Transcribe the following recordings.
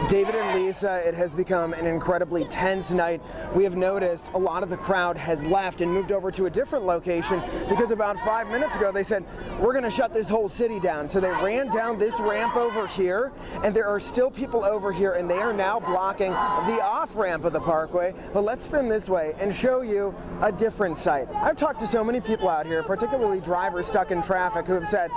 David and Lisa, it has become an incredibly tense night. We have noticed a lot of the crowd has left and moved over to a different location because about 5 minutes ago they said, we're going to shut this whole city down. So they ran down this ramp over here, and there are still people over here, and they are now blocking the off-ramp of the Parkway. But let's spin this way and show you a different sight. I've talked to so many people out here, particularly drivers stuck in traffic, who have said,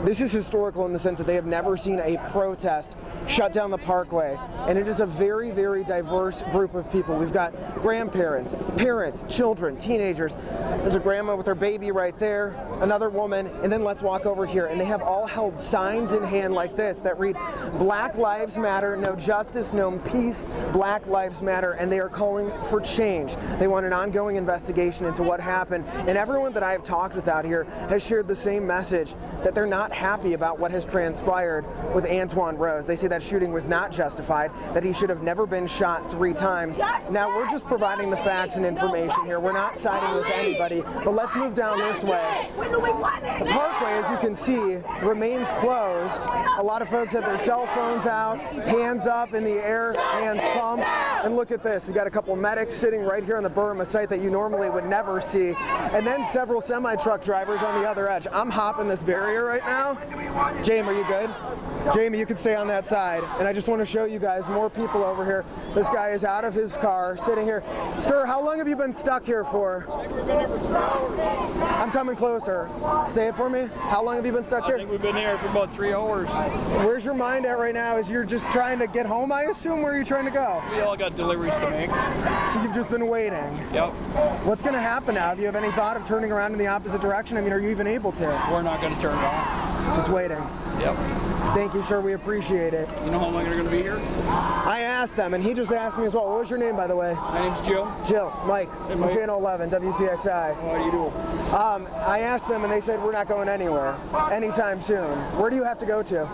this is historical in the sense that they have never seen a protest shut down the Parkway, and it is a very, very diverse group of people. We've got grandparents, parents, children, teenagers. There's a grandma with her baby right there, another woman, and then let's walk over here. And they have all held signs in hand like this that read, Black Lives Matter, no justice, no peace, Black Lives Matter, and they are calling for change. They want an ongoing investigation into what happened, and everyone that I have talked with out here has shared the same message, that they're not happy about what has transpired with Antwon Rose. They say that shooting was not justified, that he should have never been shot 3 times. Now we're just providing the facts and information here. We're not siding with anybody, but let's move down this way. The Parkway, as you can see, remains closed. A lot of folks have their cell phones out, hands up in the air, hands pumped. And look at this, we've got a couple medics sitting right here on the berm, a sight that you normally would never see. And then several semi-truck drivers on the other edge. I'm hopping this barrier right now. Jamie, are you good? Jamie, you can stay on that side. And I just want to show you guys more people over here. This guy is out of his car, sitting here. Sir, how long have you been stuck here for? I'm coming closer. Say it for me. How long have you been stuck here? I think we've been here for about 3 hours. Where's your mind at right now? Is you're just trying to get home, I assume? Where are you trying to go? We all got deliveries to make. So you've just been waiting? Yep. What's going to happen now? Have you have any thought of turning around in the opposite direction? I mean, are you even able to? We're not going to turn around. Just waiting. Yep. Thank you, sir. We appreciate it. You know how long you're going to be here? I asked them, and he just asked me as well. What was your name, by the way? My name's Jill. Jill. Mike. Hey, from Mike. Channel 11, WPXI. How do you do? I asked them, and they said we're not going anywhere anytime soon. Where do you have to go to?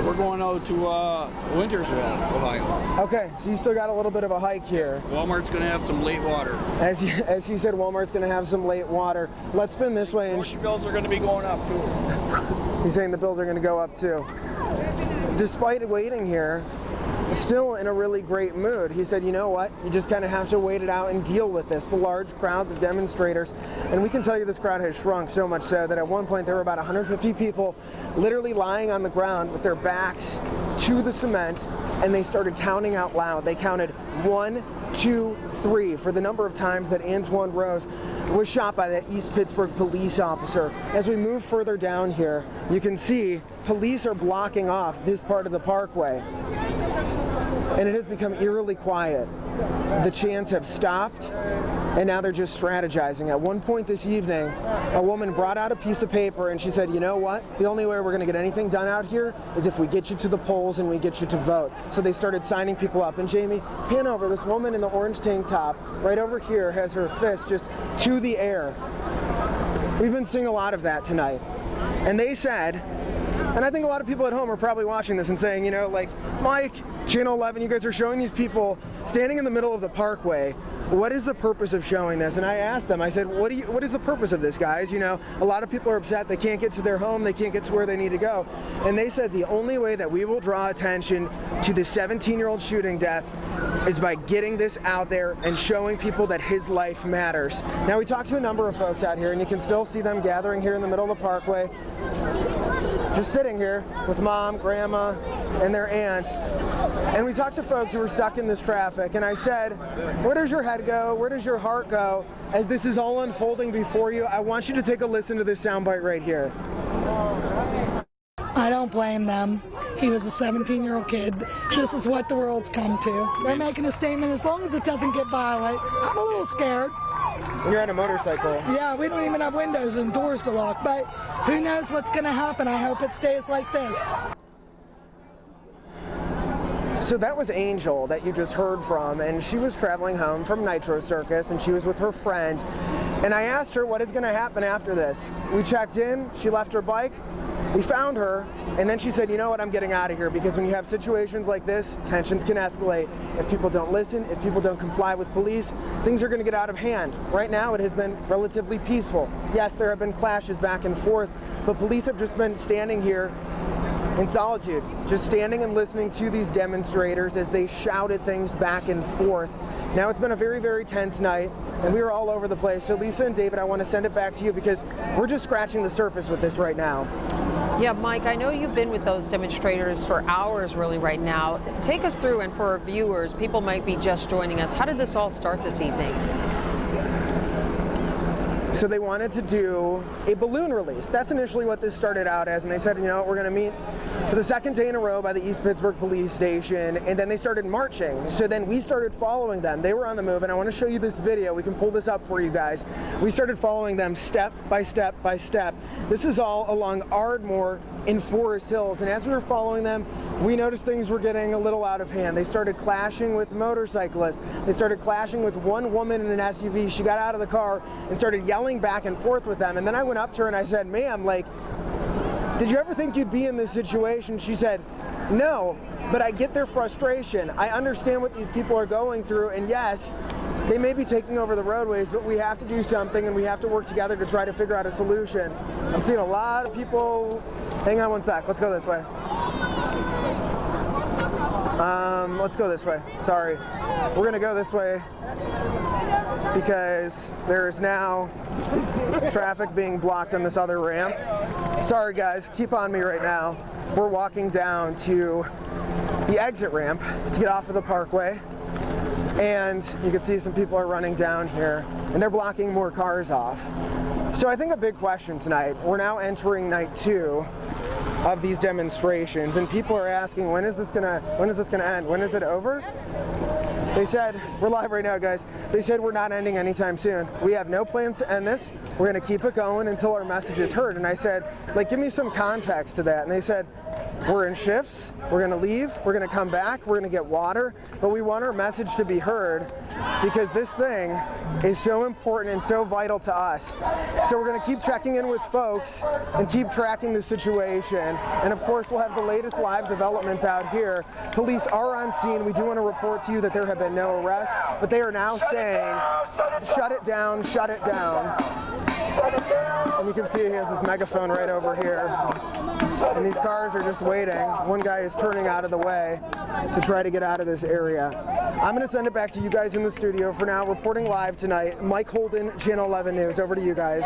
We're going out to Wintersville, Ohio. Okay, so you still got a little bit of a hike here. Walmart's going to have some late water. As you said, Walmart's going to have some late water. Let's spin this way. And Grocery bills are going to be going up, too. He's saying the bills are going to go up, too. Despite waiting here, still in a really great mood. He said, you know what, you just kind of have to wait it out and deal with this, the large crowds of demonstrators. And we can tell you this crowd has shrunk so much so that at one point there were about 150 people literally lying on the ground with their backs to the cement, and they started counting out loud. They counted 1, 2, 3 for the number of times that Antwon Rose was shot by that East Pittsburgh police officer. As we move further down here, you can see police are blocking off this part of the Parkway. And it has become eerily quiet. The chants have stopped, and now they're just strategizing. At one point this evening, a woman brought out a piece of paper and she said, you know what? The only way we're going to get anything done out here is if we get you to the polls and we get you to vote. So they started signing people up. And Jamie, pan over. This woman in the orange tank top right over here has her fist just to the air. We've been seeing a lot of that tonight. And they said, and I think a lot of people at home are probably watching this and saying, you know, like, Mike, Channel 11, you guys are showing these people standing in the middle of the Parkway. What is the purpose of showing this? And I asked them, I said, what is the purpose of this, guys? You know, a lot of people are upset they can't get to their home, they can't get to where they need to go. And they said the only way that we will draw attention to the 17-year-old shooting death is by getting this out there and showing people that his life matters. Now, we talked to a number of folks out here, and you can still see them gathering here in the middle of the Parkway, just sitting here with mom, grandma, and their aunt. And we talked to folks who were stuck in this traffic, and I said, where does your head go? Where does your heart go as this is all unfolding before you? I want you to take a listen to this soundbite right here. I don't blame them. He was a 17-year-old kid. This is what the world's come to. They're making a statement as long as it doesn't get violent. I'm a little scared. You're on a motorcycle. Yeah, we don't even have windows and doors to lock, but who knows what's going to happen. I hope it stays like this. So that was Angel that you just heard from, and she was traveling home from Nitro Circus, and she was with her friend. And I asked her what is going to happen after this. We checked in, she left her bike, we found her, and then she said, you know what, I'm getting out of here, because when you have situations like this, tensions can escalate. If people don't listen, if people don't comply with police, things are going to get out of hand. Right now it has been relatively peaceful. Yes, there have been clashes back and forth, but police have just been standing here in solitude, just standing and listening to these demonstrators as they shouted things back and forth. Now, it's been a very, very tense night, and we were all over the place. So Lisa and David, I want to send it back to you because we're just scratching the surface with this right now. Yeah, Mike, I know you've been with those demonstrators for hours really right now. Take us through, and for our viewers, people might be just joining us. How did this all start this evening? So they wanted to do a balloon release. That's initially what this started out as, and they said, you know, we're going to meet for the second day in a row by the East Pittsburgh Police Station, and then they started marching. So then we started following them. They were on the move, and I want to show you this video. We can pull this up for you guys. We started following them step by step by step. This is all along Ardmore in Forest Hills, and as we were following them, we noticed things were getting a little out of hand. They started clashing with motorcyclists. They started clashing with one woman in an SUV. She got out of the car and started yelling back and forth with them. And then I went up to her and I said, ma'am, like, did you ever think you'd be in this situation? She said, no, but I get their frustration. I understand what these people are going through, and yes, they may be taking over the roadways, but we have to do something and we have to work together to try to figure out a solution. I'm seeing a lot of people. Hang on one sec, let's go this way. Let's go this way, sorry. We're gonna go this way because there is now traffic being blocked on this other ramp. Sorry guys, keep on me right now. We're walking down to the exit ramp to get off of the Parkway, and you can see some people are running down here and they're blocking more cars off. So I think a big question tonight, we're now entering night 2 of these demonstrations, and people are asking, when is this gonna end? When is it over? They said, we're live right now, guys. They said we're not ending anytime soon. We have no plans to end this. We're gonna keep it going until our message is heard. And I said, like, give me some context to that. And they said, we're in shifts, we're gonna leave, we're gonna come back, we're gonna get water, but we want our message to be heard because this thing is so important and so vital to us. So we're gonna keep checking in with folks and keep tracking the situation. And of course, we'll have the latest live developments out here. Police are on scene. We do want to report to you that there have been no arrests, but they are now saying, shut it down, shut it down. And you can see he has his megaphone right over here. And these cars are just waiting. One guy is turning out of the way to try to get out of this area. I'm going to send it back to you guys in the studio for now. Reporting live tonight, Mike Holden, Channel 11 News. Over to you guys.